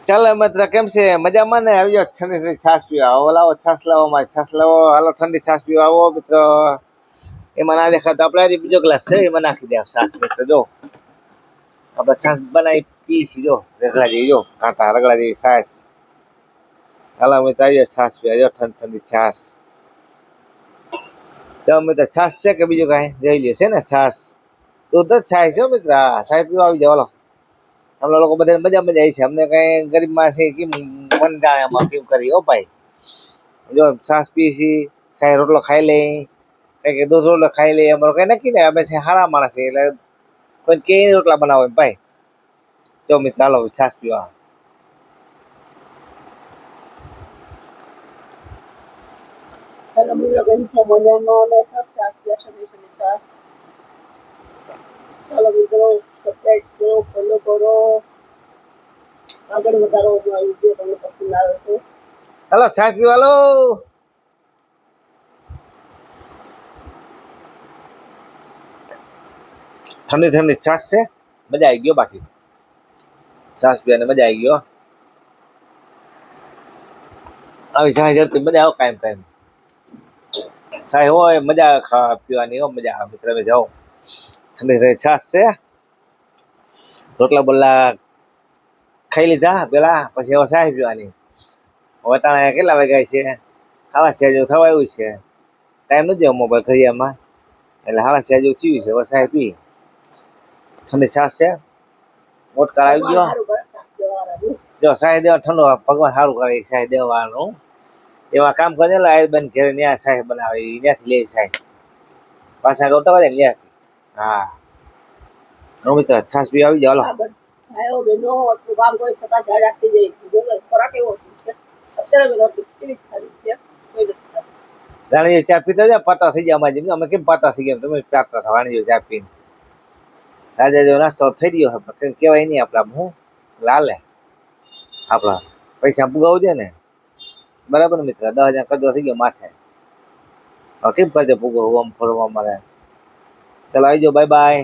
ચાલો મિત્ર, કેમ છે? મજામાં ને? આવી જાઓ ઠંડી ઠંડી છાશ પીવા. આવો લાવો છાશ લાવો, મારે છાશ લાવો. હાલો ઠંડી છાશ પીવા આવો મિત્ર. એમાં ના દેખાતો આપણે આજે બીજો ગ્લાસ છે એમાં નાખી દે છાશ મિત્ર. જો આપણે છાશ બનાવી પીસી, જો રગડા જેવી, જો કાંટા રગડા જેવી છાશ. હાલો મિત્ર, આવી જાઓ છાશ પીવા. જો ઠંડી ઠંડી છાશ. તો મિત્ર છાશ છે કે બીજું કાંઈ જોઈ લે છે ને? છાશ દૂધ જ છાશ છે મિત્ર. છાશ પીવા આવી જાઓ. હાલો, અમે લોકો બધાને મજા મજા આવી છે. અમને કઈ ગરીબ માં છે કેમ મન જાણે આમાં કેમ કરી? હો ભાઈ, જો છાશ પીસી, સાહેબ રોટલો ખાઈ લઈ, કઈ દૂધ રોટલો ખાઈ લઈ. અમારો કઈ નક્કી નહીં. અમે છે હારા માણસ છે એટલે કોઈ કે રોટલા બનાવો એમ ભાઈ. જો મિત્ર હાલો છાશ પીવા. ચાલો મિત્રો, કેમ છો? મજામાં અને છાશ પીવા સમય છાશ. ચાલો મિત્રો, સબસ્ક્રાઇબ કરો, ફોલો કરો, આગળ વધારો. અમારો વિડીયો તમને પસંદ આવે તો હાલો છાશ પીવા. હાલો ઠંડી ઠંડી છાશ છે, મજા આવી ગયો. બાકી છાશ પીવાની મજા આવી ગયો. આવી છાશ જરતી મજા આવે. કાયમ કાયમ છાશ હોય મજા ખાવા પીવાની. હો મજા આવે મિત્ર. અમે જાઓ ઠંડી ઠંડી છાશ છે. રોટલા બોટલા ખાઈ લીધા પેલા, પછી હવે છાશ પીવાની. વટાણા કેટલા વાગ્યા છે? 6:30 જેવું થવા આવ્યું છે. ટાઈમ નથી જોયો મોબાઈલ ઘડિયાળમાં, એટલે 6:30 જેવું થયું છે. હવે છાશ પી. ઠંડી છાશ છે, મોટકાર આવી ગયો. સારું કરે છાશ પીવાવાળાનું. જો છાશ દેવા ઠંડો, ભગવાન સારું કરે છાશ દેવાનું. એમાં કામ કરે એટલે આયુર્બેન ઘેરે ત્યાં છાશ બનાવે, ત્યાંથી લે છાશ. પાછા ગૌતા વધે ત્યાંથી. હા મિત્ર, છાશ પી આવી જાવ. હાલો ભાઈઓ બહેનો, આટલું કામ કરી છતાં ઝાડ રાખતી જાય છે. જો ખોરાક એવો છે. અત્યારે મેં રોટલી ખીચડી ખાધી છે. કોઈ નથી ખાધી. રાણી ચા પીતા જાય, પાતા થઈ જાય અમારી જેમ. અમે કેમ પાતા થઈ ગયા? તમે પાતા થા રાણી ચા પીને. રાજા જેવો નાસ્તો થઈ ગયો. કઈ કહેવાય નહીં આપડા. હું લાલે આપડા પૈસા પુગાવું છે ને, બરાબર મિત્ર. 10,000 કરજો થઈ ગયો માથે. હવે કેમ કરજો પુગો? આમ ફરવા મારે. ચાલો આવી જાઓ. Bye bye.